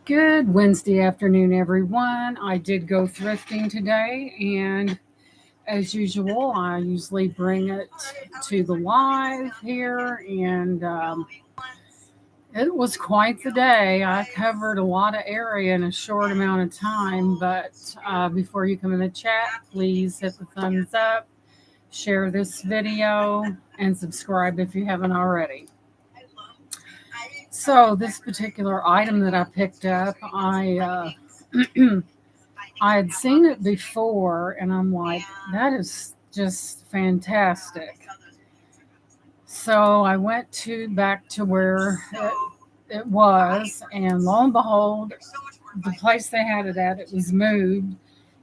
Good Wednesday afternoon, everyone. I did go thrifting today, and as usual, I usually bring it to the live here, and it was quite the day. I covered a lot of area in a short amount of time, but before you come in the chat, please hit the thumbs up, share this video, and subscribe if you haven't already. So, this particular item that I picked up, I had seen it before, and I'm like, that is just fantastic. So I went to back to where it was, and lo and behold, the place they had it at, it was moved,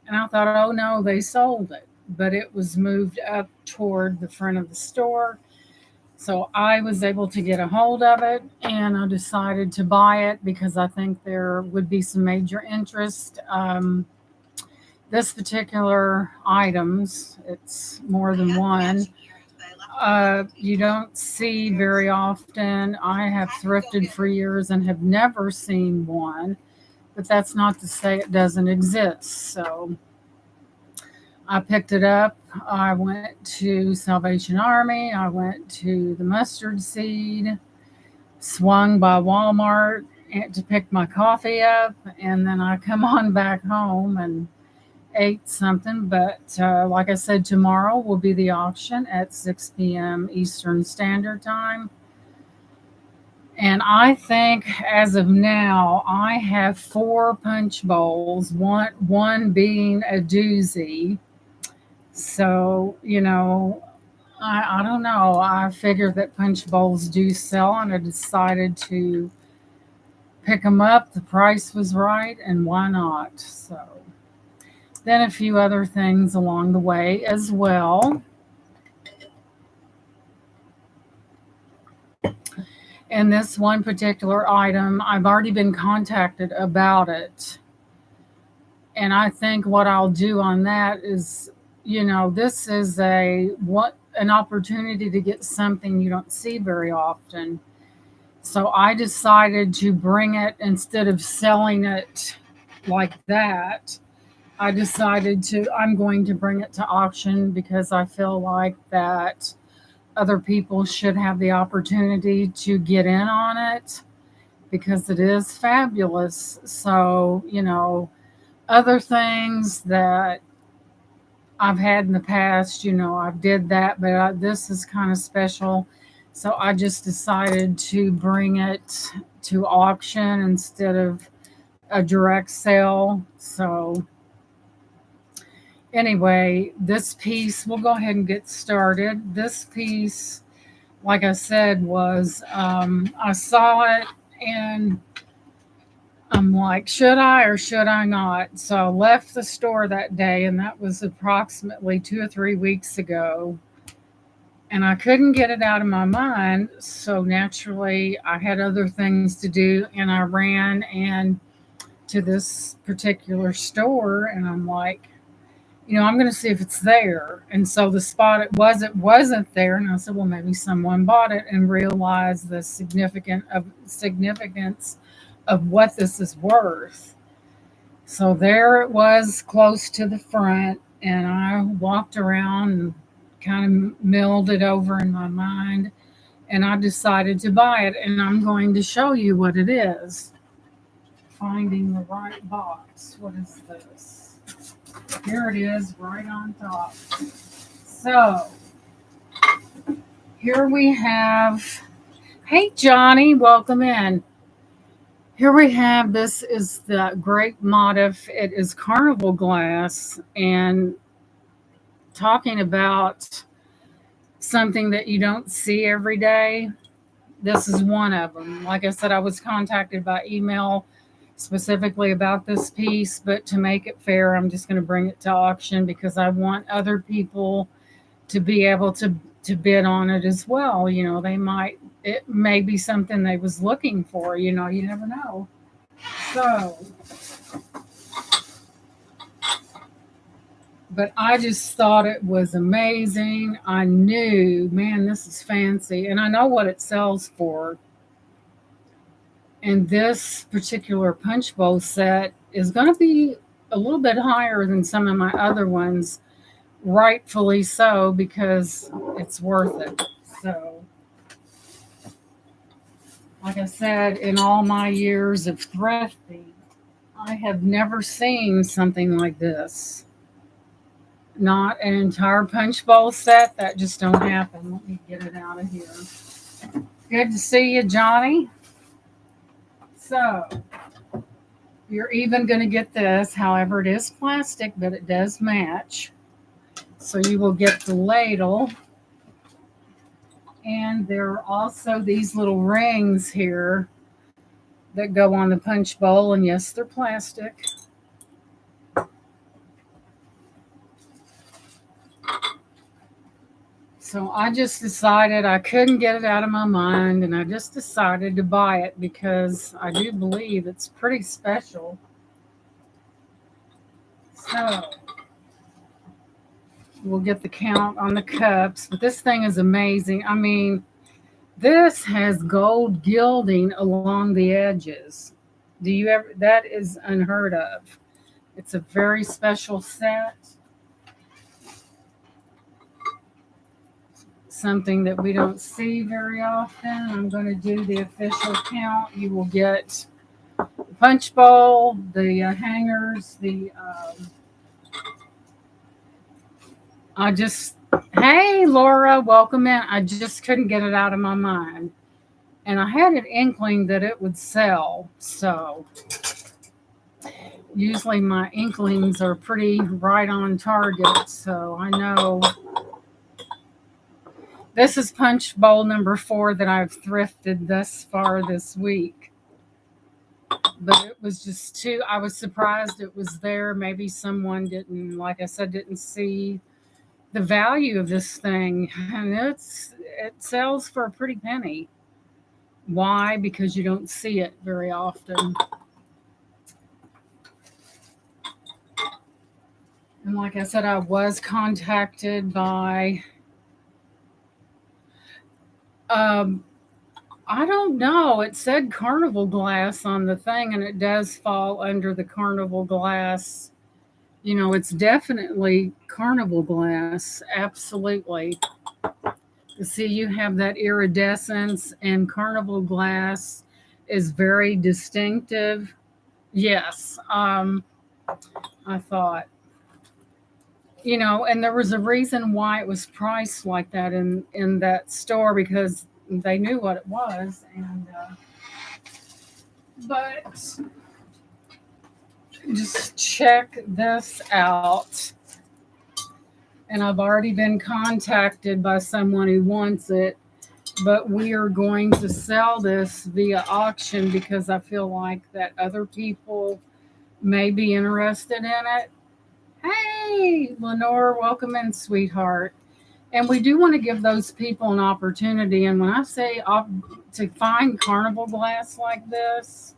and I thought, oh no, they sold it, but it was moved up toward the front of the store. So I was able to get a hold of it, and I decided to buy it because I think there would be some major interest. This particular items, it's more than one. You don't see very often. I have thrifted for years and have never seen one, but that's not to say it doesn't exist. So I picked it up. I went to Salvation Army. I went to the mustard seed, swung by Walmart to pick my coffee up, and then I come on back home and ate something. But like I said, tomorrow will be the auction at 6 p.m. Eastern Standard Time. And I think as of now, I have four punch bowls, one being a doozy. So, I don't know. I figured that punch bowls do sell, and I decided to pick them up. The price was right, and why not? So, then a few other things along the way as well. And this one particular item, I've already been contacted about it. And I think what I'll do on that is, this is an opportunity to get something you don't see very often. So I decided to bring it instead of selling it like that. I'm going to bring it to auction because I feel like that other people should have the opportunity to get in on it because it is fabulous. So, other things that I've had in the past, I've did that, but this is kind of special. So I just decided to bring it to auction instead of a direct sale. So anyway, this piece, we'll go ahead and get started. This piece, like I said, was I saw it and I'm like, should I or should I not? So I left the store that day, and that was approximately 2 or 3 weeks ago. And I couldn't get it out of my mind. So naturally, I had other things to do, and I ran and to this particular store, and I'm like, I'm going to see if it's there. And so the spot it wasn't there, and I said, well, maybe someone bought it, and realized the significance of what this is worth. So there it was, close to the front, and I walked around and kind of milled it over in my mind, and I decided to buy it, and I'm going to show you what it is. Finding the right box. What is this? Here it is, right on top. So, here we have, hey Johnny, welcome in. Here we have, this is the grape motif. It is carnival glass, and talking about something that you don't see every day, this is one of them. Like I said, I was contacted by email specifically about this piece, but to make it fair, I'm just going to bring it to auction because I want other people to be able to bid on it as well. It may be something they was looking for, you never know. So, but I just thought it was amazing. I knew, man, this is fancy, and I know what it sells for. And this particular punch bowl set is going to be a little bit higher than some of my other ones, rightfully so, because it's worth it. So, like I said, in all my years of thrifting, I have never seen something like this. Not an entire punch bowl set. That just don't happen. Let me get it out of here. Good to see you, Johnny. So, you're even going to get this. However, it is plastic, but it does match. So you will get the ladle. And there are also these little rings here that go on the punch bowl. And yes, they're plastic. So I just decided I couldn't get it out of my mind. And I just decided to buy it because I do believe it's pretty special. So we'll get the count on the cups. But this thing is amazing. I mean, this has gold gilding along the edges. Do you ever? That is unheard of. It's a very special set. Something that we don't see very often. I'm going to do the official count. You will get the punch bowl, the hangers, the. I just. Hey, Laura, welcome in. I just couldn't get it out of my mind. And I had an inkling that it would sell. So usually my inklings are pretty right on target. So I know this is punch bowl number 4 that I've thrifted thus far this week. But it was just too, I was surprised it was there. Maybe someone didn't, like I said, didn't see the value of this thing. And it sells for a pretty penny. Why? Because you don't see it very often. And like I said, I was contacted by, um, I don't know. It said carnival glass on the thing, and it does fall under the carnival glass. You know, it's definitely carnival glass. Absolutely. See, you have that iridescence, and carnival glass is very distinctive. Yes. I thought, and there was a reason why it was priced like that in that store because they knew what it was. And but just check this out. And I've already been contacted by someone who wants it, but we are going to sell this via auction because I feel like that other people may be interested in it. Hey, Lenore, welcome in, sweetheart. And we do want to give those people an opportunity. And when I say to find carnival glass like this,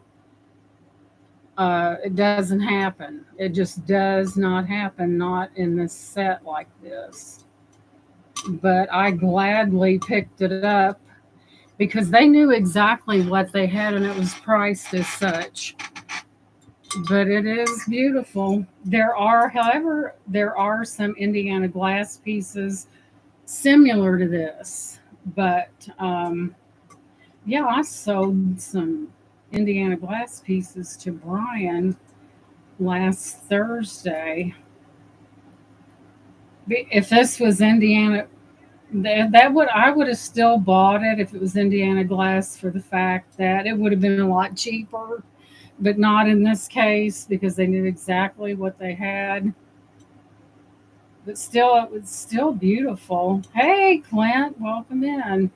it doesn't happen. It just does not happen, not in this set like this. But I gladly picked it up because they knew exactly what they had and it was priced as such. But it is beautiful. However, there are some Indiana glass pieces similar to this. But yeah, I sold some Indiana glass pieces to Brian last Thursday. If this was Indiana, I would have still bought it if it was Indiana glass for the fact that it would have been a lot cheaper, but not in this case because they knew exactly what they had. But still, it was still beautiful. Hey, Clint, welcome in.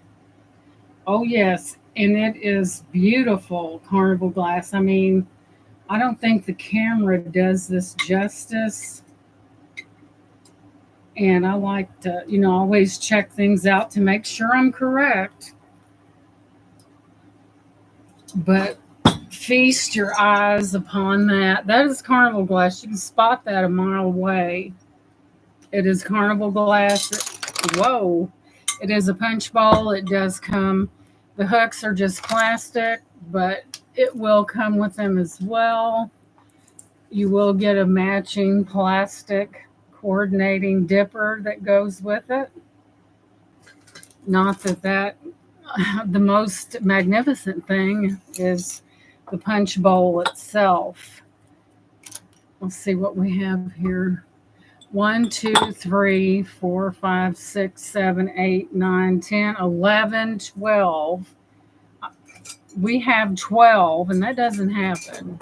Oh yes, and it is beautiful carnival glass. I mean, I don't think the camera does this justice. And I like to, always check things out to make sure I'm correct. But feast your eyes upon that. That is carnival glass. You can spot that a mile away. It is carnival glass. Whoa. It is a punch bowl. It does come. The hooks are just plastic, but it will come with them as well. You will get a matching plastic coordinating dipper that goes with it. Not that the most magnificent thing is the punch bowl itself. Let's see what we have here. 1, 2, 3, 4, 5, 6, 7, 8, 9, 10, 11, 12. We have 12, and that doesn't happen.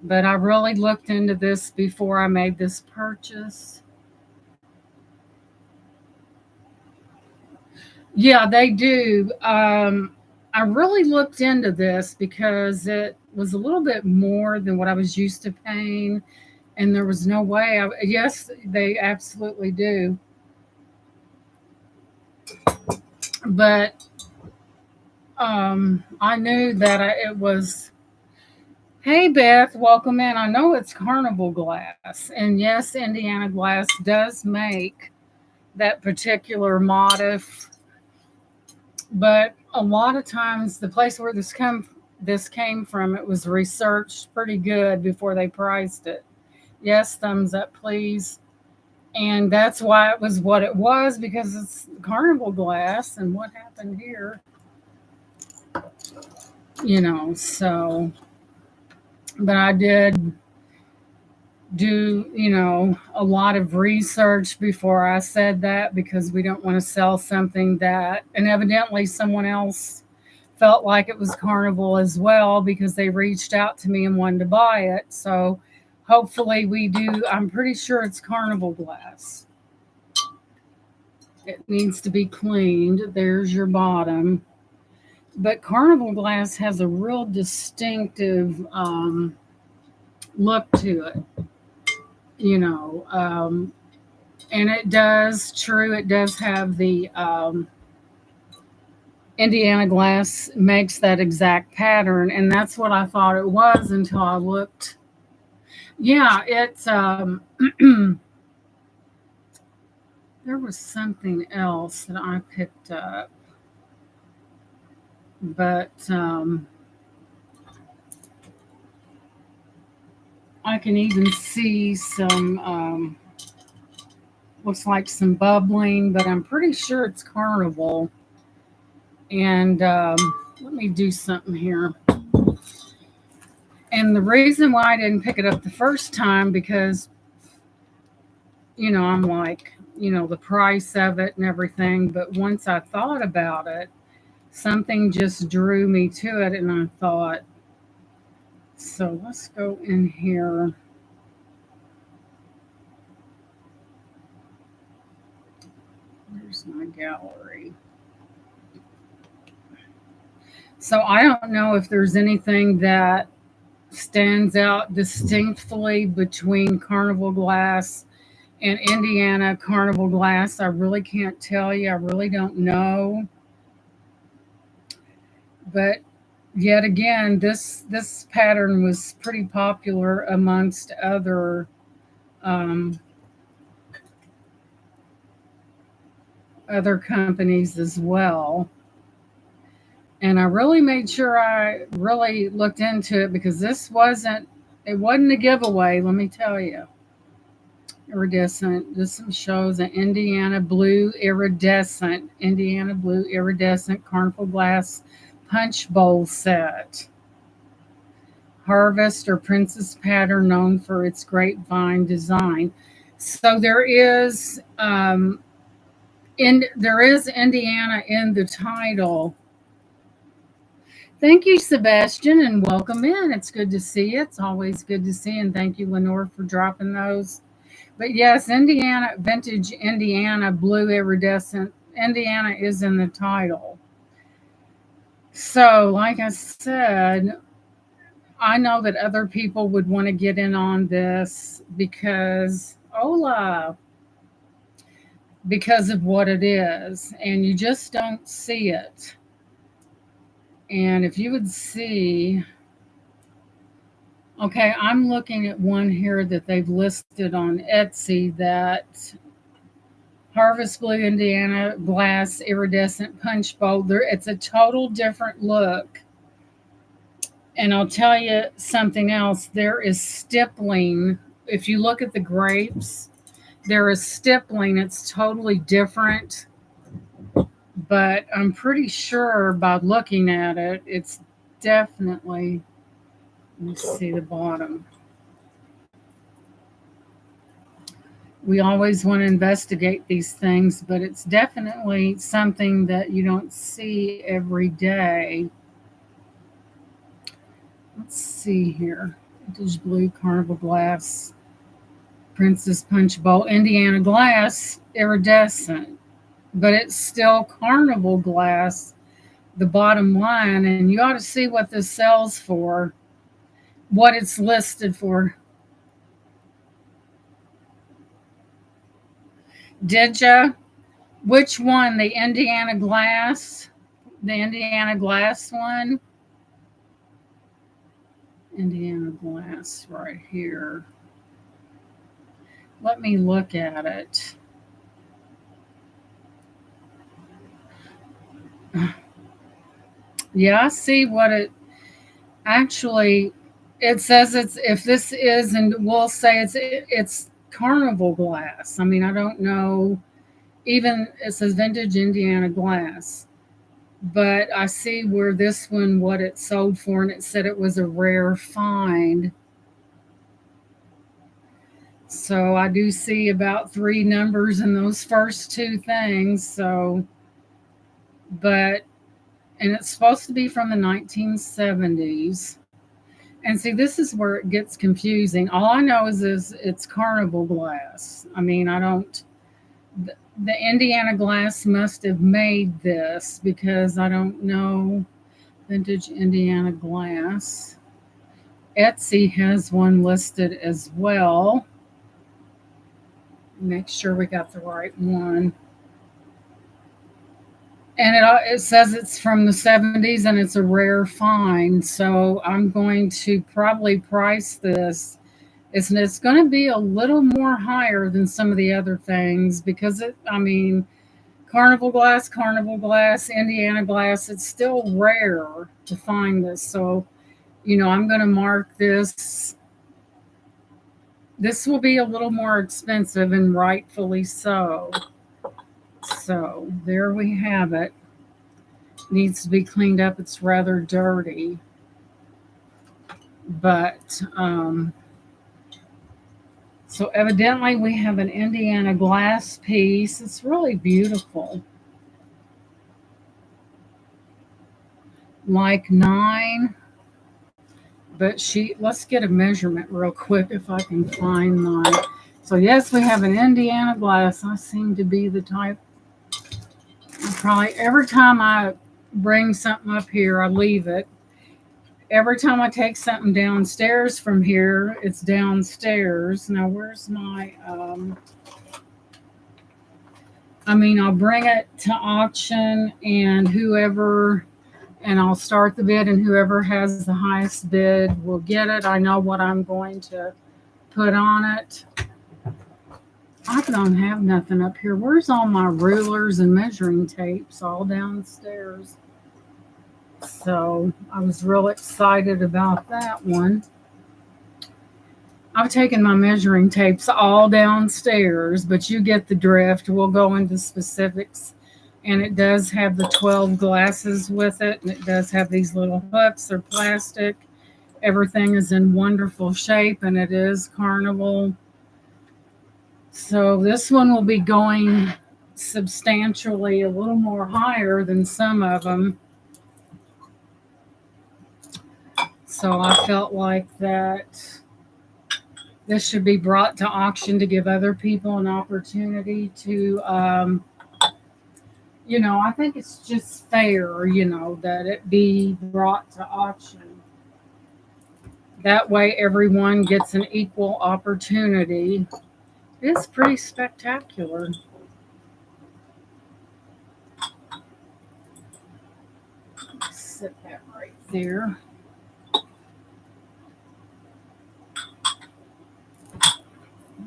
But I really looked into this before I made this purchase. Yeah, they do. I really looked into this because it was a little bit more than what I was used to paying, and there was no way. Yes, they absolutely do. But I knew that it was. Hey, Beth, welcome in. I know it's Carnival Glass, and yes, Indiana Glass does make that particular motif, but a lot of times the place where this came from, it was researched pretty good before they priced it. Yes, thumbs up, please. And that's why it was what it was, because it's Carnival Glass. And what happened here, so, but I did do, a lot of research before I said that, because we don't want to sell something that, and evidently someone else felt like it was Carnival as well, because they reached out to me and wanted to buy it. So hopefully we do. I'm pretty sure it's Carnival Glass. It needs to be cleaned. There's your bottom. But Carnival Glass has a real distinctive look to it, and it does have the Indiana Glass makes that exact pattern, and that's what I thought it was until I looked. Yeah, it's there was something else that I picked up, but I can even see some looks like some bubbling, but I'm pretty sure it's Carnival. And let me do something here. And the reason why I didn't pick it up the first time, because, I'm like, the price of it and everything. But once I thought about it, something just drew me to it. And I thought, so let's go in here. Where's my gallery? So I don't know if there's anything that stands out distinctly between Carnival Glass and Indiana Carnival Glass. I really can't tell you. I really don't know. But yet again, this pattern was pretty popular amongst um, other companies as well. And I really made sure I really looked into it, because it wasn't a giveaway, let me tell you. Iridescent. This shows an Indiana blue iridescent Carnival Glass punch bowl set. Harvest or princess pattern, known for its grapevine design. So there is Indiana in the title. Thank you, Sebastian, and welcome in. It's good to see you. It's always good to see you, and thank you, Lenore, for dropping those. But yes, Indiana, vintage Indiana blue iridescent. Indiana is in the title. So, like I said, I know that other people would want to get in on this because because of what it is, and you just don't see it. And if you would see, okay, I'm looking at one here that they've listed on Etsy, that Harvest Blue Indiana Glass Iridescent Punch Bowl. It's a total different look And I'll tell you something else. There is stippling. If you look at the grapes, there is stippling. It's totally different, but I'm pretty sure by looking at it, it's definitely, let me see the bottom. We always want to investigate these things, but it's definitely something that you don't see every day. Let's see here. Vintage blue carnival glass, Princess Punch Bowl, Indiana glass, iridescent, but it's still carnival glass, the bottom line. And you ought to see what this sells for, what it's listed for. Did ya? Which one? The Indiana glass? The Indiana glass one? Indiana glass right here. Let me look at it. Yeah, I see what it actually, it says it's, if this is, and we'll say it's carnival glass. I mean, I don't know, even it says vintage Indiana glass, but I see where this one, what it sold for, and it said it was a rare find. So I do see about three numbers in those first two things. So, but, and it's supposed to be from the 1970s. And see, this is where it gets confusing. All I know is it's carnival glass. I mean, I don't, the Indiana glass must have made this because I don't know vintage Indiana glass. Etsy has one listed as well. Make sure we got the right one. And it says it's from the 70s and it's a rare find. So I'm going to probably price this. It's going to be a little more higher than some of the other things because I mean, carnival glass, Indiana glass, it's still rare to find this. So, I'm going to mark this. This will be a little more expensive and rightfully so. So there we have it. Needs to be cleaned up. It's rather dirty. But, so evidently we have an Indiana glass piece. It's really beautiful. Like 9. But let's get a measurement real quick if I can find mine. So yes, we have an Indiana glass. I seem to be the type. Probably every time I bring something up here, I leave it. Every time I take something downstairs from here, it's downstairs. Now, where's my, I'll bring it to auction and I'll start the bid and whoever has the highest bid will get it. I know what I'm going to put on it. I don't have nothing up here. Where's all my rulers and measuring tapes? All downstairs. So I was real excited about that one. I've taken my measuring tapes all downstairs, but you get the drift. We'll go into specifics. And it does have the 12 glasses with it. And it does have these little hooks. They're plastic. Everything is in wonderful shape, and it is carnival. So this one will be going substantially a little more higher than some of them. So I felt like that this should be brought to auction to give other people an opportunity to, I think it's just fair, that it be brought to auction. That way everyone gets an equal opportunity. It's pretty spectacular. Sit that right there.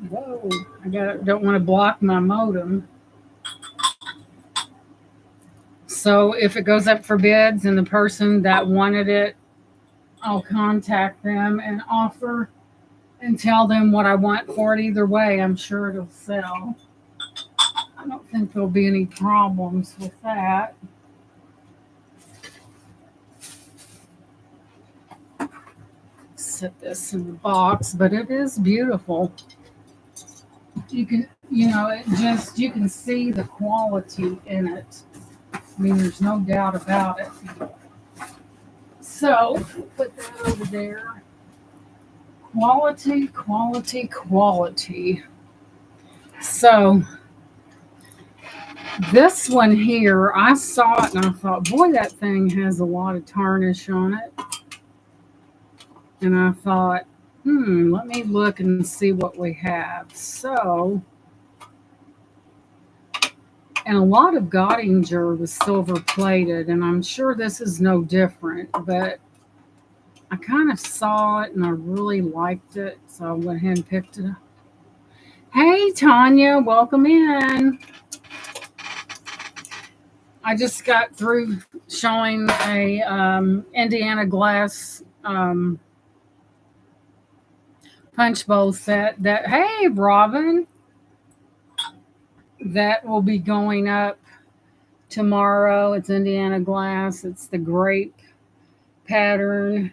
Whoa, don't want to block my modem. So if it goes up for bids and the person that wanted it I'll contact them and offer and tell them what I want for it. Either way, I'm sure it'll sell. I don't think there'll be any problems with that. Set this in the box, but it is beautiful. You can, it just, you can see the quality in it. I mean, there's no doubt about it. So, put that over there. Quality, quality, quality. So, this one here, I saw it and I thought, boy, that thing has a lot of tarnish on it. And I thought, let me look and see what we have. So, and a lot of Gottinger was silver plated, and I'm sure this is no different, but I kind of saw it and I really liked it, so I went ahead and picked it up. Hey, Tanya, welcome in. I just got through showing a Indiana glass punch bowl set that, hey, Robin, that will be going up tomorrow. It's Indiana glass. It's the grape pattern.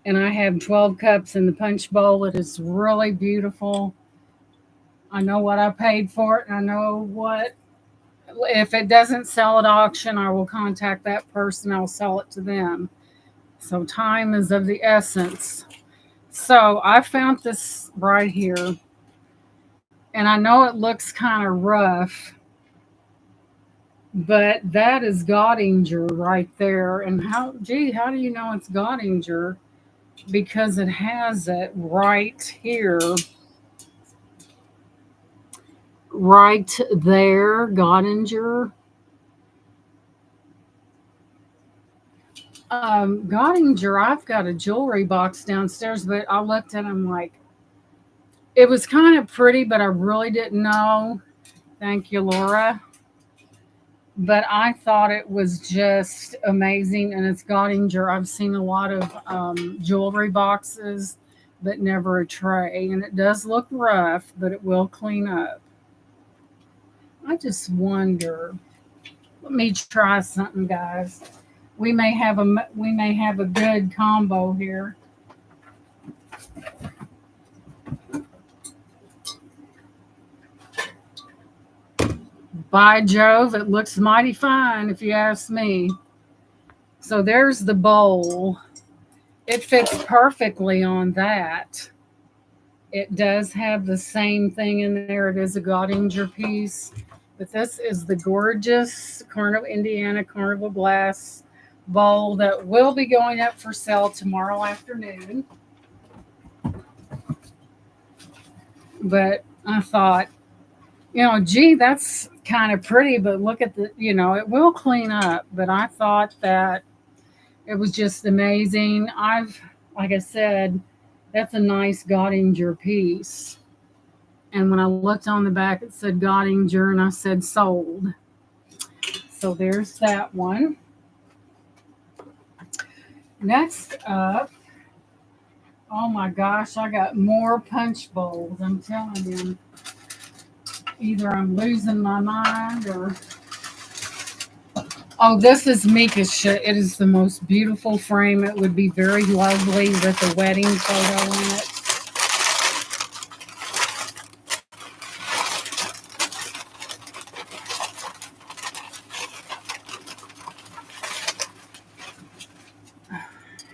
And I have 12 cups in the punch bowl. It is really beautiful. I know what I paid for it. And I know what, if it doesn't sell at auction, I will contact that person. I'll sell it to them. So time is of the essence. So I found this right here. And I know it looks kind of rough, but that is Gottinger right there. And how do you know it's Gottinger? Because it has it right here, right there, Gottinger. Gottinger, I've got a jewelry box downstairs, but I looked at them like, it was kind of pretty, but I really didn't know. Thank you, Laura. But I thought it was just amazing, and it's Gottinger. I've seen a lot of jewelry boxes, but never a tray, and it does look rough, but it will clean up. I just wonder. Let me try something, guys. We may have a good combo here. By Jove, it looks mighty fine if you ask me. So there's the bowl. It fits perfectly on that. It does have the same thing in there. It is a Gottinger piece. But this is the gorgeous Indiana Carnival glass bowl that will be going up for sale tomorrow afternoon. But I thought, gee, that's kind of pretty, but look at the, it will clean up. But I thought that it was just amazing. Like I said, that's a nice Gottinger piece. And when I looked on the back, it said Gottinger, and I said sold. So there's that one. Next up, oh my gosh, I got more punch bowls. I'm telling you. Either I'm losing my mind or... Oh, this is Mika's. It is the most beautiful frame. It would be very lovely with a wedding photo in it.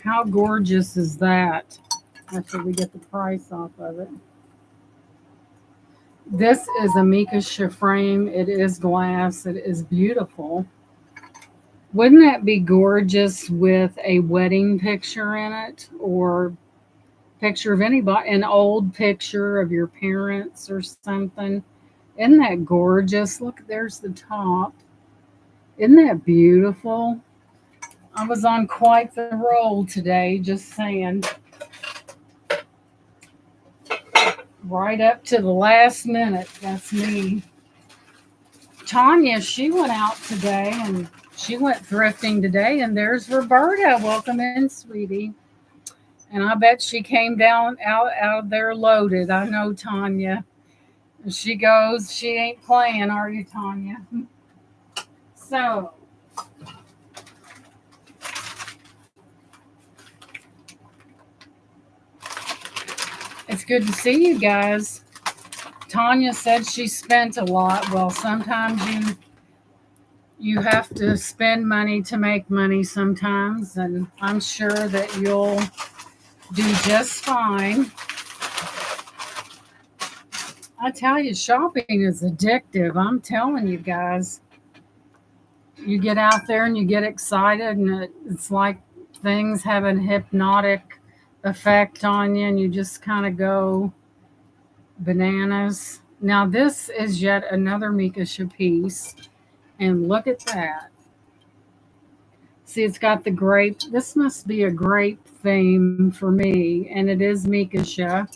How gorgeous is that? After we get the price off of it. This is a Mika frame. It is glass. It is beautiful. Wouldn't that be gorgeous with a wedding picture in it, or picture of anybody, an old picture of your parents or something? Isn't that gorgeous? Look, there's the top. Isn't that beautiful? I was on quite the roll today, just saying. Right up to the last minute. That's me. Tanya, she went out today and she went thrifting today. And there's Roberta. Welcome in, sweetie. And I bet she came down out of there loaded. I know Tanya. And she goes, she ain't playing, are you, Tanya? So it's good to see you guys. Tanya said she spent a lot. Well, sometimes you have to spend money to make money sometimes, and I'm sure that you'll do just fine. I tell you, shopping is addictive. I'm telling you guys. You get out there and you get excited, and it's like things have a hypnotic effect on you, and you just kind of go bananas. Now, this is yet another Mikasha piece, and look at that. See, it's got the grape. This must be a grape theme for me, and it is Mikasha.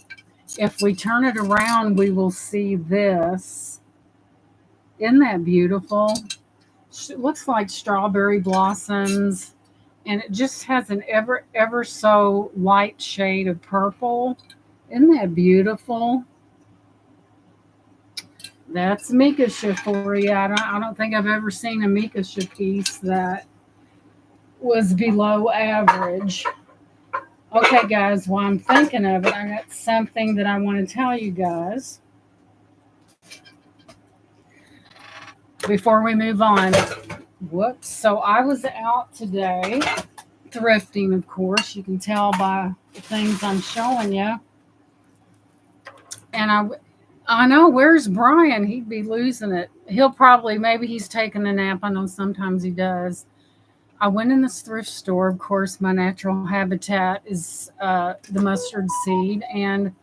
If we turn it around, we will see this. Isn't that beautiful? It looks like strawberry blossoms, and it just has an ever so light shade of purple. Isn't that beautiful? That's Mikasha for you. I don't think I've ever seen a Mikasha piece that was below average. Okay, guys, while I'm thinking of it, I got something that I want to tell you guys before we move on. Whoops. So I was out today thrifting, of course. You can tell by the things I'm showing you. And I know, where's Brian? He'd be losing it. He'll probably, maybe he's taking a nap. I know sometimes he does. I went in this thrift store. Of course, my natural habitat is the mustard seed. And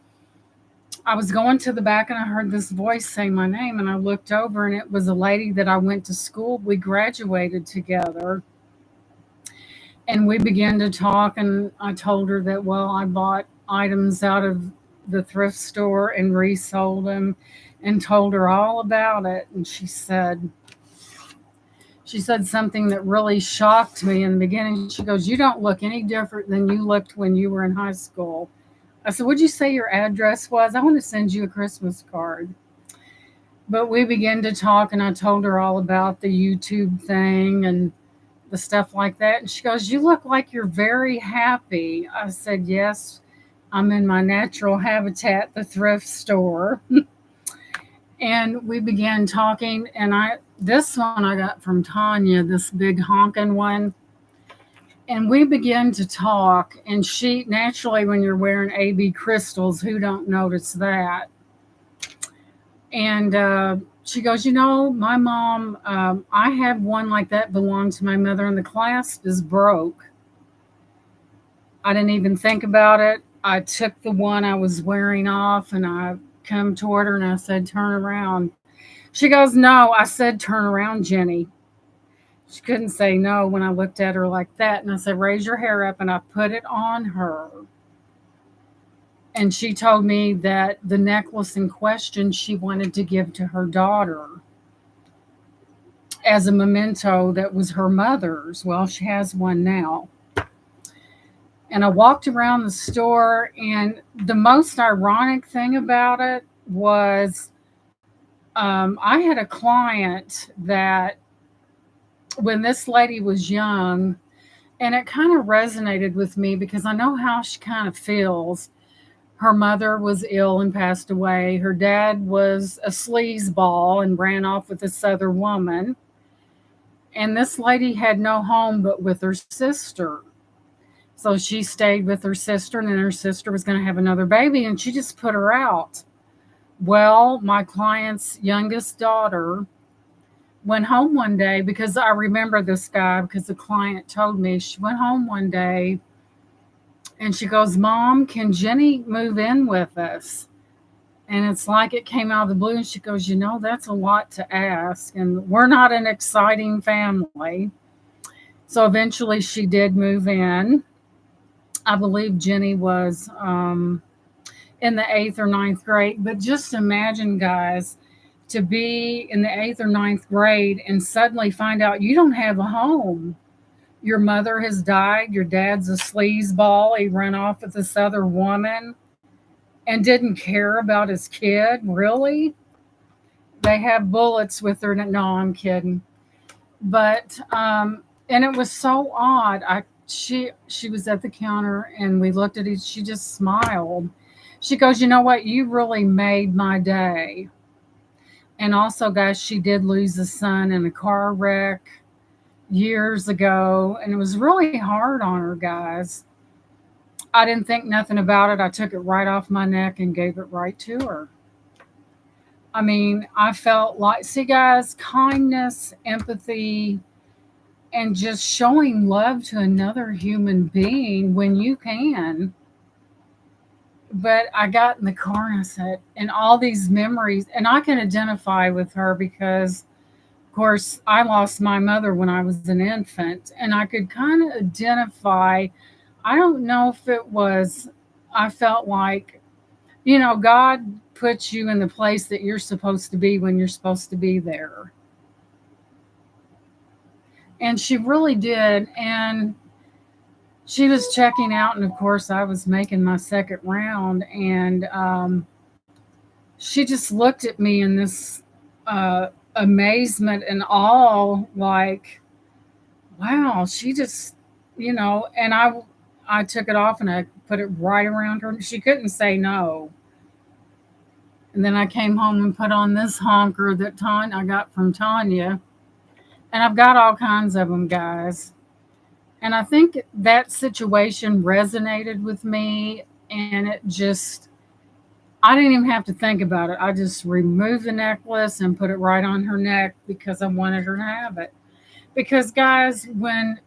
I was going to the back and I heard this voice say my name. And I looked over and it was a lady that I went to school. We graduated together. And we began to talk. And I told her that, well, I bought items out of the thrift store and resold them, and told her all about it. And she said something that really shocked me in the beginning. She goes, "You don't look any different than you looked when you were in high school." I said, "What'd you say your address was? I want to send you a Christmas card." But we began to talk, and I told her all about the YouTube thing and the stuff like that. And she goes, "You look like you're very happy." I said, "Yes, I'm in my natural habitat, the thrift store." And we began talking, and this one I got from Tanya, this big honking one. And we began to talk, and she, naturally, when you're wearing AB crystals, who don't notice that? And she goes, my mom, I have one like that, belonged to my mother, and the clasp is broke. I didn't even think about it. I took the one I was wearing off, and I come toward her and I said, "Turn around." She goes, "No." I said, "Turn around, Jenny." She couldn't say no when I looked at her like that. And I said, "Raise your hair up." And I put it on her. And she told me that the necklace in question she wanted to give to her daughter as a memento that was her mother's. Well, she has one now. And I walked around the store, and the most ironic thing about it was I had a client that, when this lady was young, and it kind of resonated with me because I know how she kind of feels. Her mother was ill and passed away. Her dad was a sleazeball and ran off with this other woman. And this lady had no home but with her sister. So she stayed with her sister, and then her sister was going to have another baby, and she just put her out. Well, my client's youngest daughter went home one day, because I remember this guy because the client told me. She went home one day, and she goes, "Mom, can Jenny move in with us?" And it's like it came out of the blue, and she goes, "That's a lot to ask, and we're not an exciting family." So eventually she did move in. I believe Jenny was in the 8th or 9th grade. But just imagine, guys, to be in the 8th or 9th grade and suddenly find out you don't have a home. Your mother has died. Your dad's a sleazeball. He ran off with this other woman and didn't care about his kid. Really? They have bullets with her. No, I'm kidding. But and it was so odd. She was at the counter and we looked at each. She just smiled. She goes, "You know what? You really made my day." And also, guys, she did lose a son in a car wreck years ago, and it was really hard on her, guys. I didn't think nothing about it. I took it right off my neck and gave it right to her. I mean, I felt like, see, guys, kindness, empathy, and just showing love to another human being when you can. But I got in the car and I said, and all these memories, and I can identify with her because, of course, I lost my mother when I was an infant, and I could kind of identify. I don't know if it was, I felt like, God puts you in the place that you're supposed to be when you're supposed to be there. And she really did. And she was checking out, and of course, I was making my second round, and she just looked at me in this amazement and awe, like, wow, she just, and I took it off and I put it right around her. She couldn't say no. And then I came home and put on this honker that I got from Tanya, and I've got all kinds of them, guys. And I think that situation resonated with me, and it just, I didn't even have to think about it. I just removed the necklace and put it right on her neck because I wanted her to have it. Because, guys, when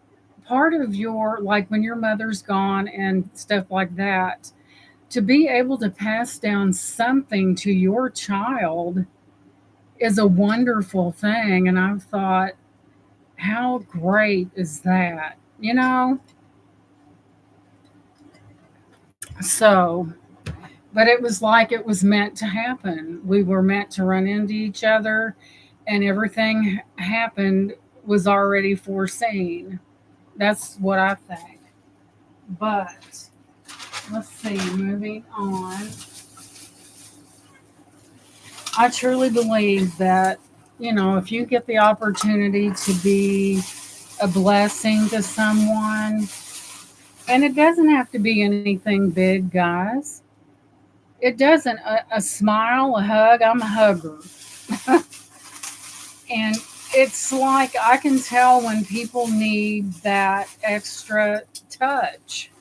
part of your, like when your mother's gone and stuff like that, to be able to pass down something to your child is a wonderful thing. And I've thought, how great is that? So, but it was like it was meant to happen. We were meant to run into each other, and everything happened was already foreseen. That's what I think. But let's see, moving on. I truly believe that, if you get the opportunity to be a blessing to someone, and it doesn't have to be anything big, guys. It doesn't. A smile, a hug. I'm a hugger. And it's like I can tell when people need that extra touch.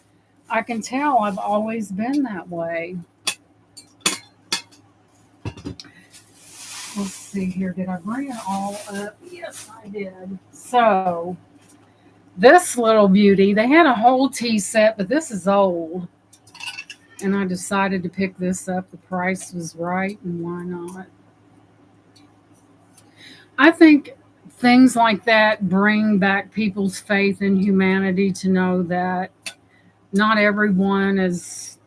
I can tell I've always been that way. Let's see here. Did I bring it all up? Yes, I did. So, this little beauty, they had a whole tea set, but this is old. And I decided to pick this up. The price was right, and why not? I think things like that bring back people's faith in humanity to know that not everyone is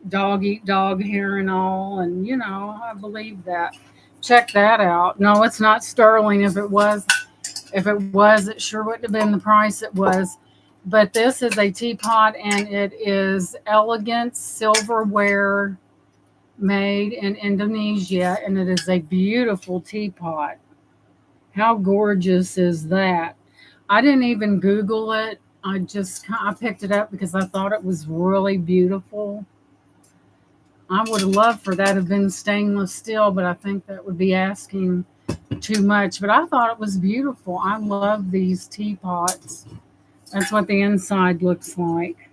dog eat dog here and all. And, I believe that. Check that out. No, it's not sterling. If it was, it sure wouldn't have been the price it was. But this is a teapot, and it is elegant silverware made in Indonesia, and it is a beautiful teapot. How gorgeous is that? I didn't even Google it. I picked it up because I thought it was really beautiful. I would have loved for that to have been stainless steel, but I think that would be asking too much. But I thought it was beautiful. I love these teapots. That's what the inside looks like.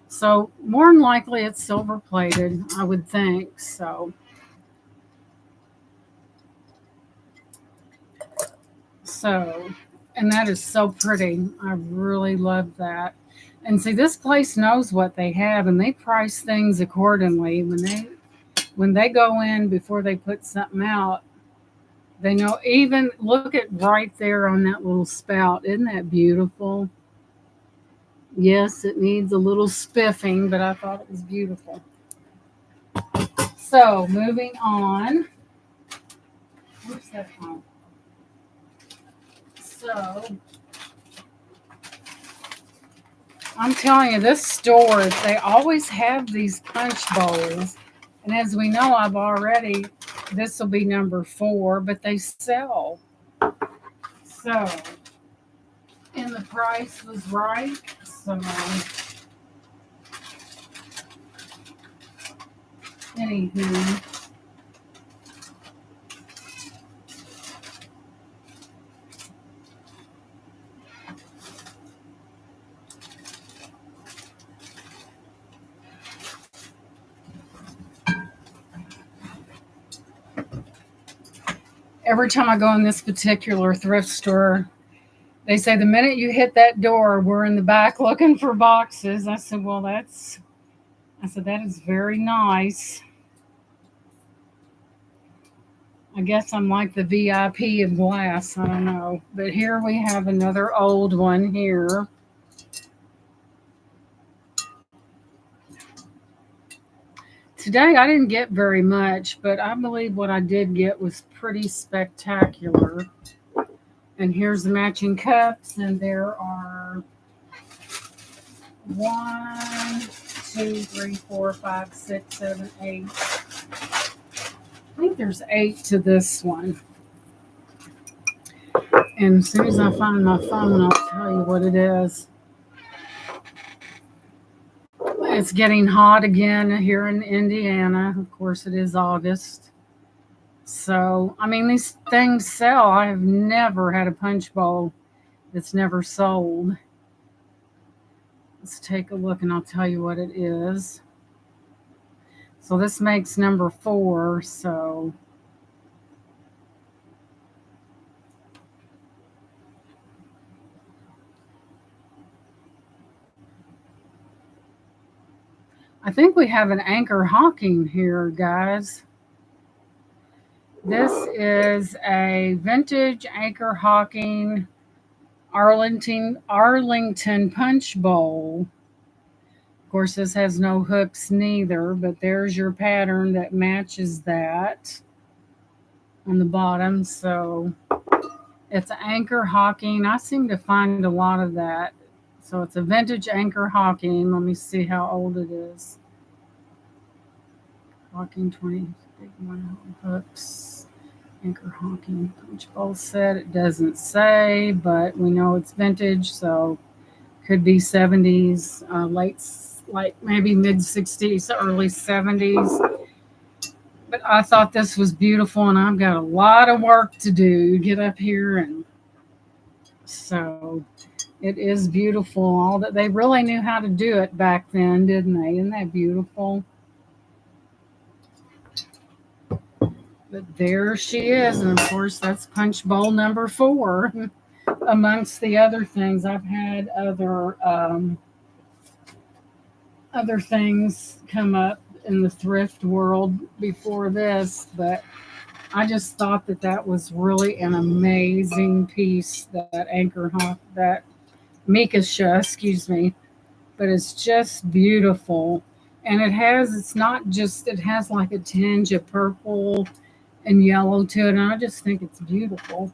So more than likely it's silver plated, I would think. So, and that is so pretty. I really love that. And see, this place knows what they have, and they price things accordingly. When they go in before they put something out, they know. Even look at right there on that little spout. Isn't that beautiful? Yes, it needs a little spiffing, but I thought it was beautiful. So, moving on. Where's that from? So, I'm telling you, this store, they always have these punch bowls. And as we know, this will be number 4, but they sell. So, and the price was right. So, anywho, every time I go in this particular thrift store, they say the minute you hit that door, we're in the back looking for boxes. I said, well, that is very nice. I guess I'm like the VIP of glass. I don't know. But here we have another old one here. Today I didn't get very much, but I believe what I did get was pretty spectacular. And here's the matching cups, and there are 1, 2, 3, 4, 5, 6, 7, 8. I think there's 8 to this one. And as soon as I find my phone, I'll tell you what it is. It's getting hot again here in Indiana. Of course, it is August. So, I mean, these things sell. I have never had a punch bowl that's never sold. Let's take a look and I'll tell you what it is. So, this makes number 4. So, I think we have an Anchor Hawking here, guys. This is a vintage Anchor Hawking Arlington punch bowl. Of course, this has no hooks neither, but there's your pattern that matches that on the bottom. So it's Anchor Hawking. I seem to find a lot of that. So it's a vintage Anchor Hawking. Let me see how old it is. Hawking 21 hooks. Anchor Hawking punch bowl set. It doesn't say, but we know it's vintage, so could be 70s, like maybe mid 60s, early 70s. But I thought this was beautiful, and I've got a lot of work to do to get up here, and so it is beautiful. All that they really knew how to do it back then, didn't they? Isn't that beautiful? But there she is, and of course that's punch bowl number 4. Amongst the other things, I've had other things come up in the thrift world before this, but I just thought that was really an amazing piece, that Mikasha, excuse me, but it's just beautiful. And it has like a tinge of purple and yellow to it, and I just think it's beautiful.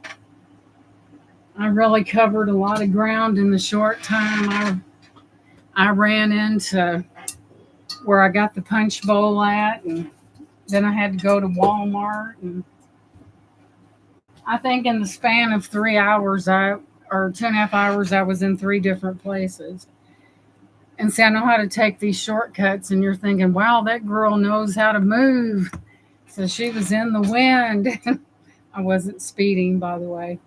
I really covered a lot of ground in the short time I ran into where I got the punch bowl at, and then I had to go to Walmart, and I think in the span of 3 hours, or 2.5 hours, I was in 3 different places. And see, I know how to take these shortcuts, and you're thinking, wow, that girl knows how to move. So she was in the wind. I wasn't speeding, by the way.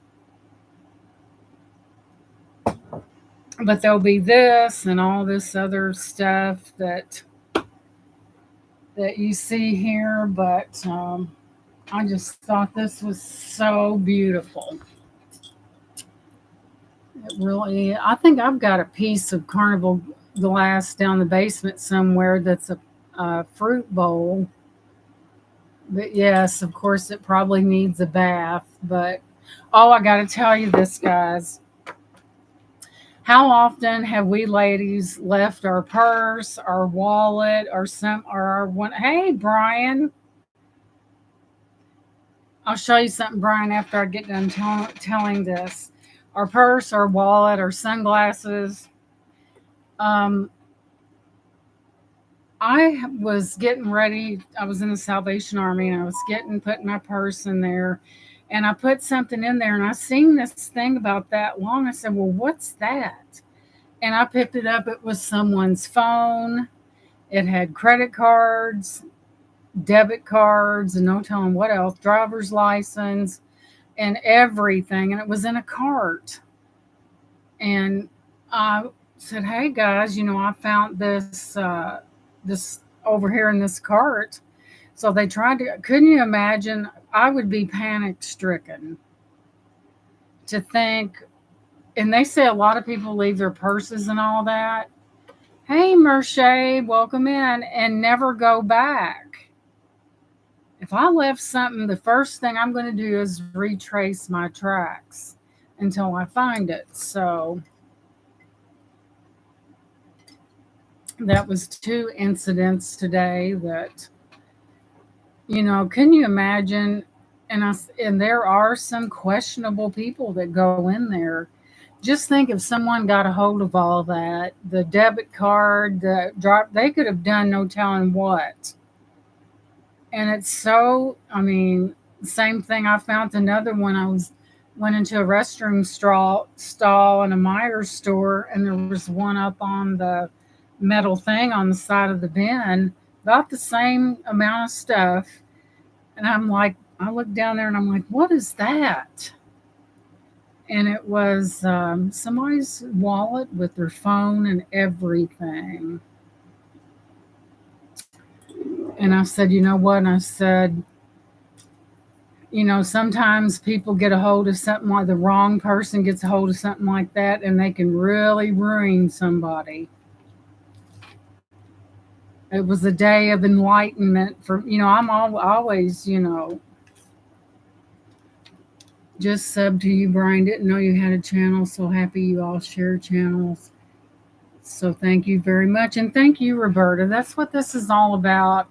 But there'll be this and all this other stuff that you see here. But I just thought this was so beautiful. It really, I think I've got a piece of carnival glass down the basement somewhere that's a fruit bowl. But yes, of course, it probably needs a bath. But oh, I got to tell you this, guys. How often have we ladies left our purse, our wallet, or our one? Hey, Brian, I'll show you something, Brian, after I get done telling this. Our purse, our wallet, our sunglasses, Um, I was getting ready. I was in the Salvation Army, and I was putting my purse in there, and I put something in there, and I seen this thing about that long. I said, "Well, what's that?" And I picked it up. It was someone's phone. It had credit cards, debit cards, and no telling what else, driver's license, and everything. And it was in a cart. And I said, "Hey guys, I found this over here in this cart." So they tried to. Couldn't you imagine? I would be panic stricken to think. And they say a lot of people leave their purses and all that. Hey, Merche, welcome in, and never go back. If I left something, the first thing I'm going to do is retrace my tracks until I find it. So that was two incidents today that, can you imagine? And there are some questionable people that go in there. Just think if someone got a hold of all that, the debit card, the drop, they could have done no telling what. And it's so, same thing. I found another one. Went into a restroom stall in a Myers store, and there was one up on the metal thing on the side of the bin, about the same amount of stuff. And I'm like, I looked down there and I'm like, what is that? And it was somebody's wallet with their phone and everything. And I said, you know what? And I said, sometimes people get a hold of something, like the wrong person gets a hold of something like that, and they can really ruin somebody. It was a day of enlightenment for, I'm always, just sub to you, Brian. Didn't know you had a channel. So happy you all share channels. So thank you very much. And thank you, Roberta. That's what this is all about.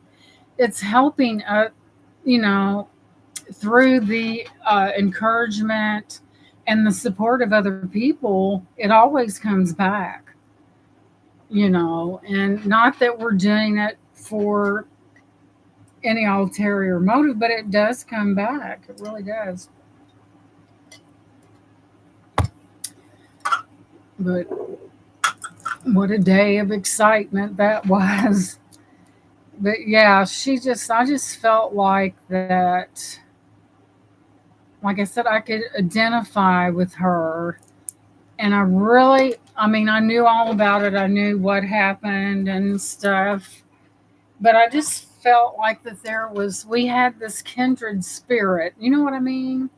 It's helping, you know, through the encouragement and the support of other people, it always comes back, and not that we're doing it for any ulterior motive, but it does come back. It really does. But what a day of excitement that was. But yeah, I just felt like that, like I said, I could identify with her. And I knew all about it. I knew what happened and stuff. But I just felt like that we had this kindred spirit. You know what I mean?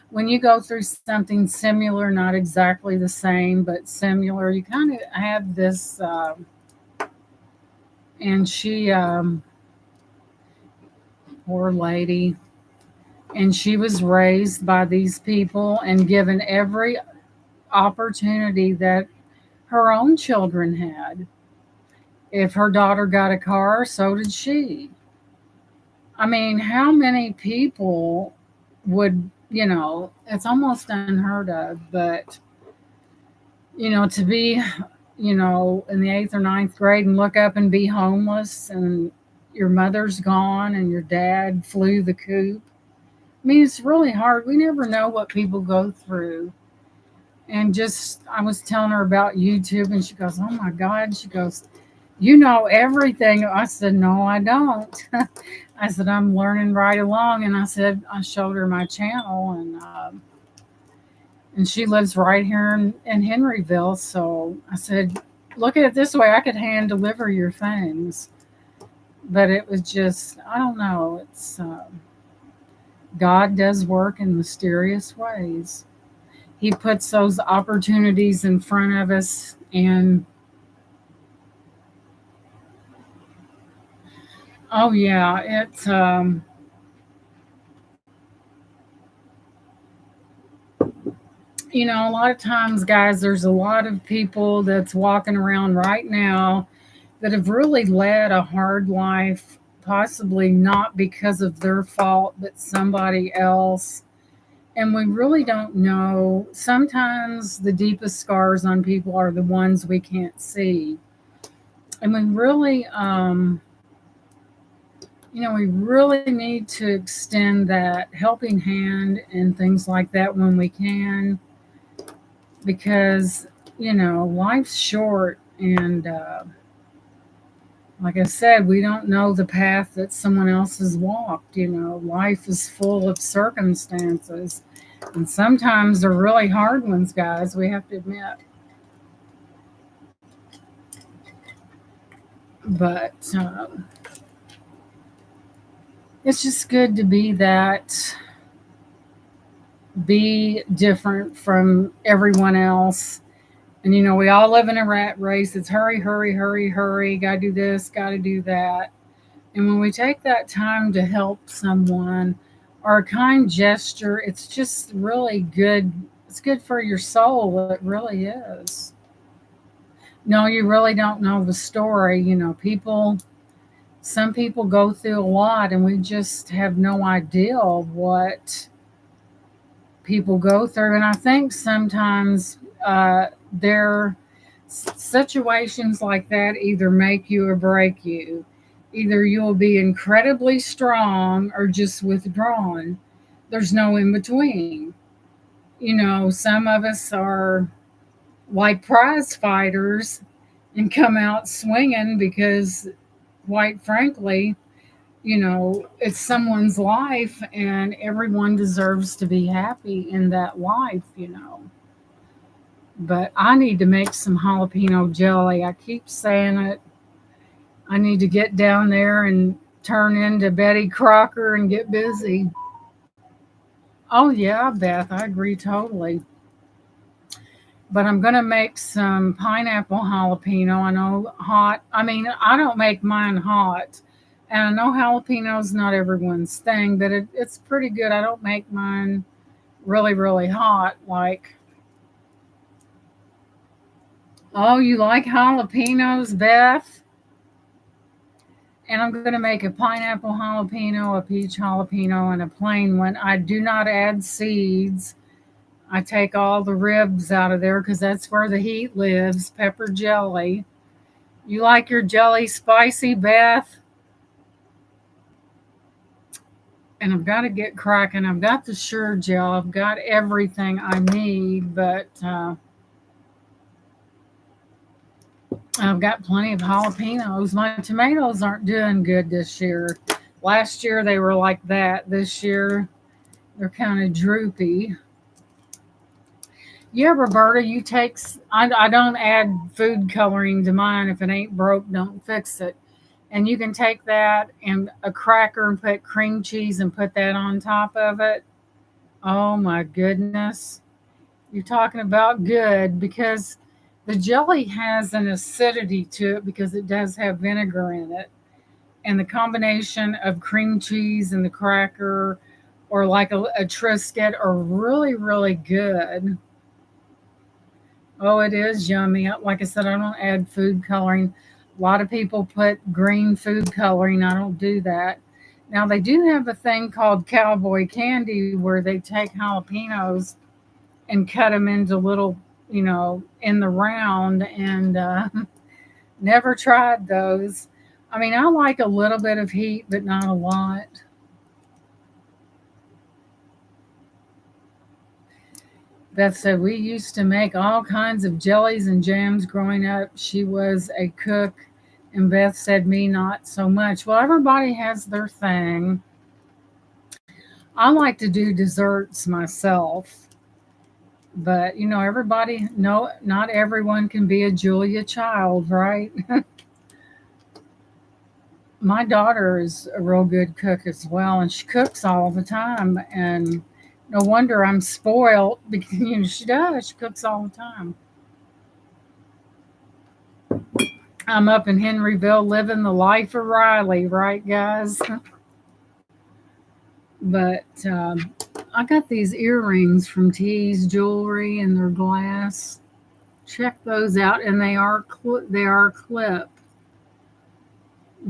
When you go through something similar, not exactly the same, but similar, you kind of have this. And she, poor lady, and she was raised by these people and given every opportunity that her own children had. If her daughter got a car, so did she. I mean, how many people would, it's almost unheard of, but, to be, in the eighth or ninth grade and look up and be homeless and your mother's gone and your dad flew the coop. I mean, it's really hard. We never know what people go through. And I was telling her about YouTube, and she goes, "Oh my God." She goes, "You know everything." I said, "No, I don't." I said, "I'm learning right along." And I showed her my channel, and she lives right here in Henryville. So I said, "Look at it this way. I could hand deliver your things." But it was just, I don't know. It's God does work in mysterious ways. He puts those opportunities in front of us, and oh yeah, it's a lot of times, guys, there's a lot of people that's walking around right now that have really led a hard life, possibly not because of their fault, but somebody else. And we really don't know. Sometimes the deepest scars on people are the ones we can't see. And we really, we really need to extend that helping hand and things like that when we can, because, life's short. And like I said, we don't know the path that someone else has walked. Life is full of circumstances. And sometimes they're really hard ones, guys, we have to admit. But it's just good to be different from everyone else. And we all live in a rat race. It's hurry, hurry, hurry, hurry. Got to do this, got to do that. And when we take that time to help someone or a kind gesture, it's just really good. It's good for your soul. It really is. No, you really don't know the story. Some people go through a lot, and we just have no idea what people go through. And I think sometimes their situations like that either make you or break you. Either you'll be incredibly strong or just withdrawn. There's no in between. Some of us are like prize fighters and come out swinging because, quite frankly, it's someone's life and everyone deserves to be happy in that life. But I need to make some jalapeno jelly. I keep saying it. I need to get down there and turn into Betty Crocker and get busy. Oh, yeah, Beth, I agree totally. But I'm going to make some pineapple jalapeno. I know hot. I mean, I don't make mine hot. And I know jalapeno's not everyone's thing, but it's pretty good. I don't make mine really, really hot. Oh, you like jalapenos, Beth? And I'm going to make a pineapple jalapeno, a peach jalapeno, and a plain one. I do not add seeds. I take all the ribs out of there because that's where the heat lives. Pepper jelly. You like your jelly spicy, Beth? And I've got to get cracking. I've got the Sure Gel. I've got everything I need, but I've got plenty of jalapenos. My tomatoes aren't doing good this year. Last year they were like that. This year they're kind of droopy. Yeah, Roberta, I don't add food coloring to mine. If it ain't broke, don't fix it. And you can take that and a cracker and put cream cheese and put that on top of it. Oh my goodness. You're talking about good, because the jelly has an acidity to it because it does have vinegar in it. And the combination of cream cheese and the cracker, or like a Triscuit, are really, really good. Oh, it is yummy. Like I said, I don't add food coloring. A lot of people put green food coloring. I don't do that. Now, they do have a thing called cowboy candy where they take jalapenos and cut them into little, in the round. And never tried those. I mean, I like a little bit of heat, but not a lot. Beth said, we used to make all kinds of jellies and jams growing up. She was a cook. And Beth said, me not so much. Well, everybody has their thing. I like to do desserts myself. But, everybody, no, not everyone can be a Julia Child, right? My daughter is a real good cook as well, and she cooks all the time. And no wonder I'm spoiled because she does. She cooks all the time. I'm up in Henryville living the life of Riley, right, guys? But I got these earrings from T's Jewelry, and they're glass. Check those out, and they are clip. But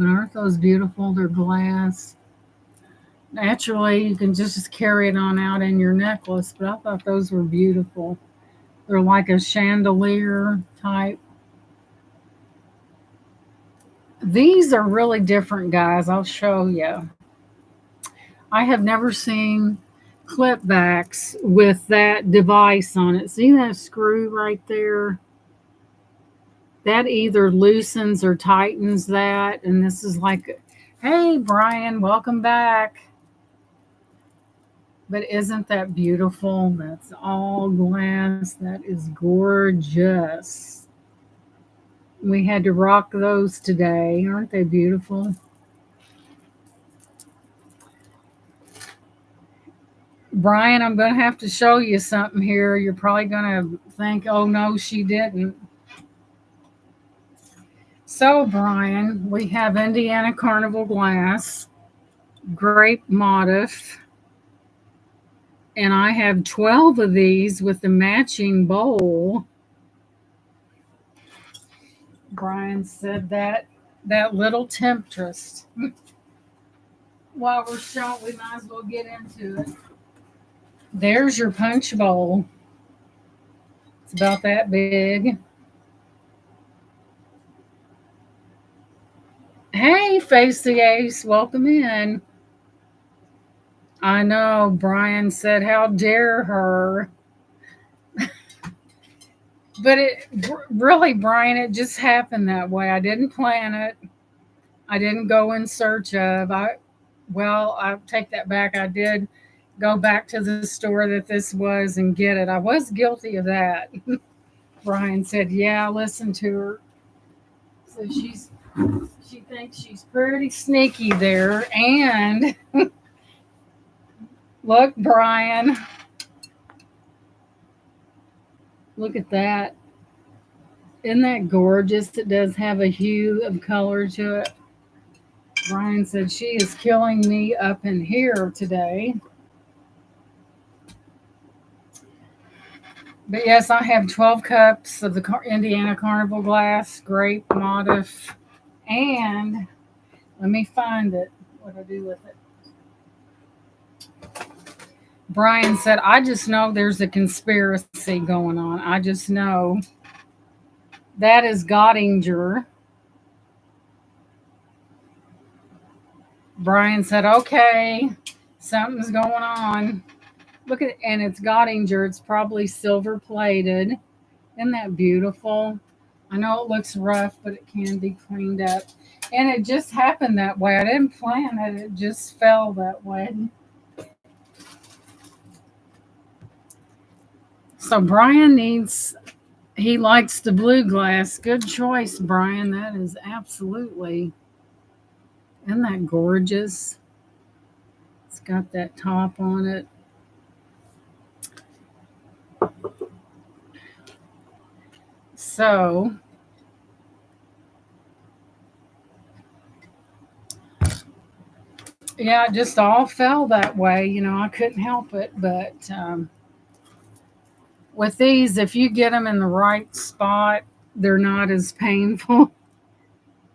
aren't those beautiful? They're glass. Naturally, you can just carry it on out in your necklace, but I thought those were beautiful. They're like a chandelier type. These are really different, guys. I'll show you. I have never seen clip backs with that device on it. See that screw right there? That either loosens or tightens that. And this is like, hey, Brian, welcome back. But isn't that beautiful? That's all glass. That is gorgeous. We had to rock those today. Aren't they beautiful? Brian, I'm going to have to show you something here. You're probably going to think, oh, no, she didn't. So, Brian, we have Indiana Carnival glass, grape motif, and I have 12 of these with the matching bowl. Brian said that little temptress. While we're showing, we might as well get into it. There's your punch bowl. It's about that big. Hey, Face the Ace, welcome in. I know, Brian said, how dare her. But it really, Brian, it just happened that way. I didn't plan it. I didn't go in search of. I take that back. I did go back to the store that this was and get it. I was guilty of that. Brian said, "Yeah, listen to her." So she thinks she's pretty sneaky there. And look, Brian, look at that. Isn't that gorgeous? It does have a hue of color to it. Brian said she is killing me up in here today. But yes, I have 12 cups of the Indiana Carnival glass, grape motif, and let me find it. What do I do with it? Brian said, I just know there's a conspiracy going on. I just know. That is Gottinger. Brian said, okay, something's going on. Look at it, and it's Gottinger. It's probably silver plated. Isn't that beautiful? I know it looks rough, but it can be cleaned up. And it just happened that way. I didn't plan it. It just fell that way. So Brian he likes the blue glass. Good choice, Brian. That is absolutely, isn't that gorgeous? It's got that top on it. So, yeah, it just all fell that way. I couldn't help it. But with these, if you get them in the right spot, they're not as painful,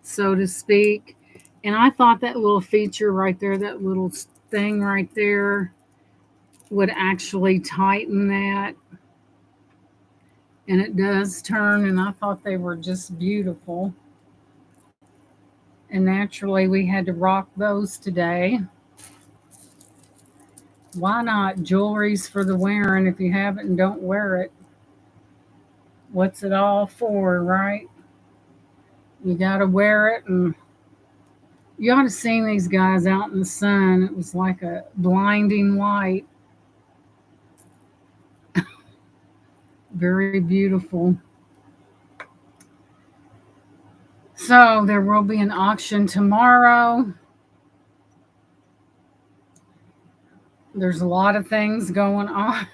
so to speak. And I thought that little feature right there, that little thing right there, would actually tighten that. And it does turn, and I thought they were just beautiful. And naturally, we had to rock those today. Why not? Jewelry's for the wearing. If you have it and don't wear it, what's it all for, right? You got to wear it. And you ought to see these guys out in the sun. It was like a blinding light. Very beautiful. So there will be an auction tomorrow. There's a lot of things going on.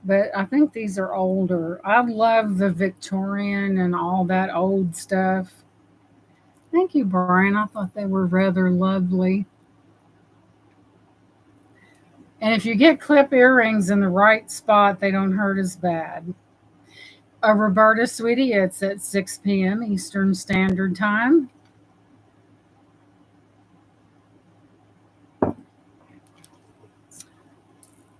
But I think these are older. I love the Victorian and all that old stuff. Thank you, Brian. I thought they were rather lovely. And if you get clip earrings in the right spot, they don't hurt as bad. Roberta, sweetie, it's at 6 p.m. Eastern Standard Time.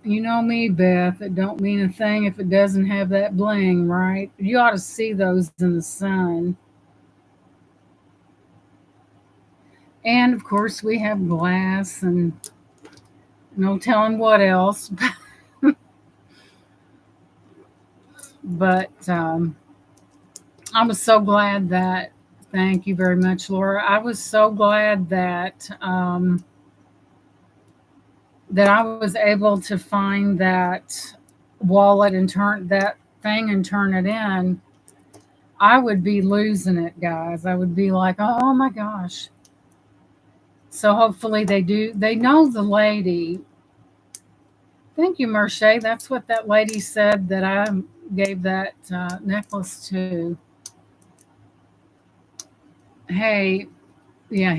You know me, Beth. It don't mean a thing if it doesn't have that bling, right? You ought to see those in the sun. And of course, we have glass and no telling what else. But I was so glad that, thank you very much, Laura. I was so glad that I was able to find that wallet and turn that thing and turn it in. I would be losing it, guys. I would be like, oh my gosh. So hopefully they do. They know the lady. Thank you, Merche. That's what that lady said that I gave that necklace to. Hey, yeah,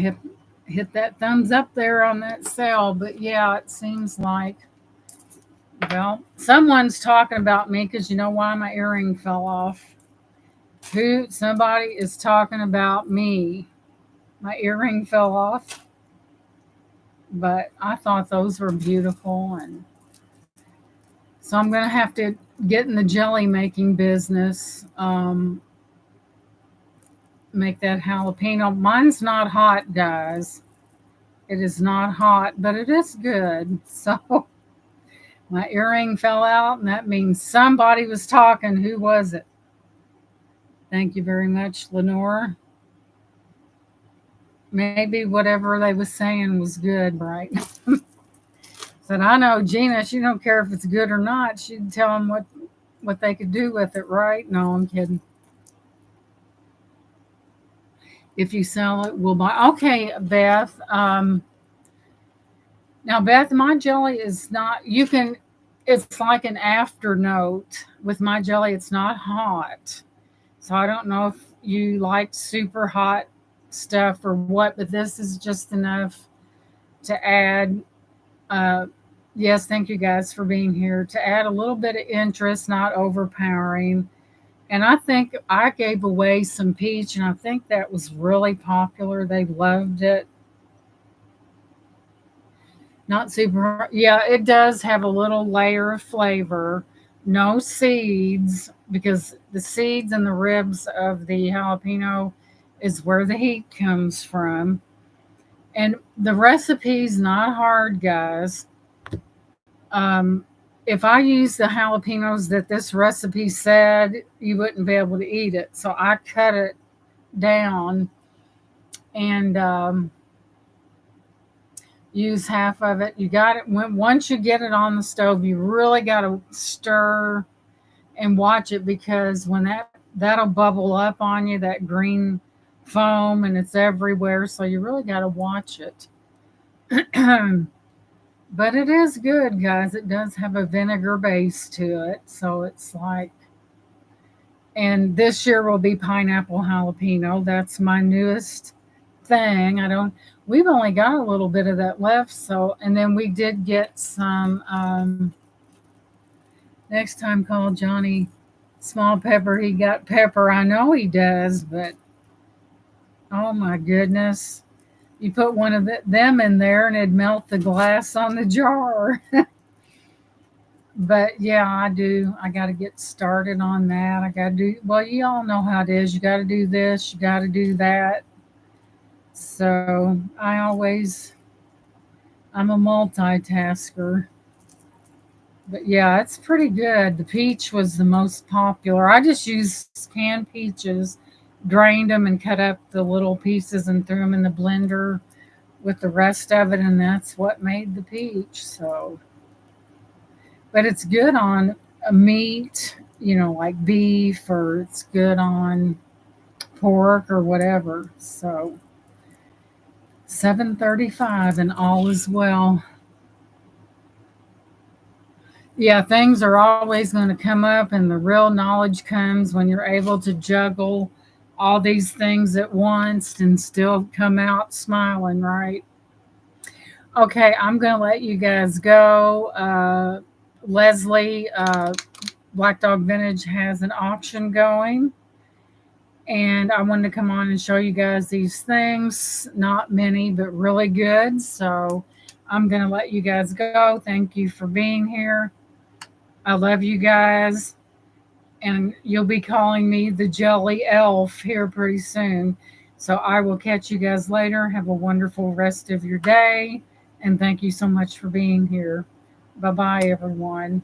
hit that thumbs up there on that sale. But yeah, it seems like, well, someone's talking about me because you know why my earring fell off. Who? Somebody is talking about me. My earring fell off, but I thought those were beautiful, and so I'm gonna have to get in the jelly making business. Make that jalapeno. Mine's not hot, guys. It is not hot, but it is good. So my earring fell out, and that means somebody was talking. Who was it? Thank you very much, Lenore. Maybe whatever they was saying was good, right? Said, I know Gina, she don't care if it's good or not. She'd tell them what they could do with it, right? No, I'm kidding. If you sell it, we'll buy. Okay, Beth. Now, Beth, my jelly is not. You can. It's like an after note with my jelly. It's not hot, so I don't know if you like super hot stuff or what. But this is just enough to add. Uh, yes, thank you guys for being here. To add a little bit of interest, not overpowering. And I think I gave away some peach, and I think that was really popular. They loved it. Not super, yeah, it does have a little layer of flavor. No seeds, because the seeds and the ribs of the jalapeno is where the heat comes from. And the recipe's not hard, guys. Um, if I use the jalapenos that this recipe said, you wouldn't be able to eat it. So I cut it down and use half of it. You got it once you get it on the stove, you really got to stir and watch it because when that'll bubble up on you, that green foam, and it's everywhere. So you really got to watch it. But it is good, guys. It does have a vinegar base to it, so it's like. And this year will be pineapple jalapeno. That's my newest thing. I don't. We've only got a little bit of that left. So, and then we did get some. Next time, call Johnny Small Pepper. He got pepper. I know he does, but oh my goodness. You put one of them in there and it'd melt the glass on the jar. But yeah, I do. I got to get started on that. I got to do, well, you all know how it is. You got to do this, you got to do that. So I'm a multitasker. But yeah, it's pretty good. The peach was the most popular. I just used canned peaches, drained them, and cut up the little pieces and threw them in the blender with the rest of it, and that's what made the peach. So, but it's good on a meat, like beef, or it's good on pork or whatever. So, 7:35 and all is well. Yeah, things are always going to come up, and the real knowledge comes when you're able to juggle all these things at once and still come out smiling, right? Okay, I'm going to let you guys go. Leslie, Black Dog Vintage has an auction going, and I wanted to come on and show you guys these things. Not many, but really good. So I'm going to let you guys go. Thank you for being here. I love you guys. And you'll be calling me the Jelly Elf here pretty soon. So I will catch you guys later. Have a wonderful rest of your day. And thank you so much for being here. Bye bye, everyone.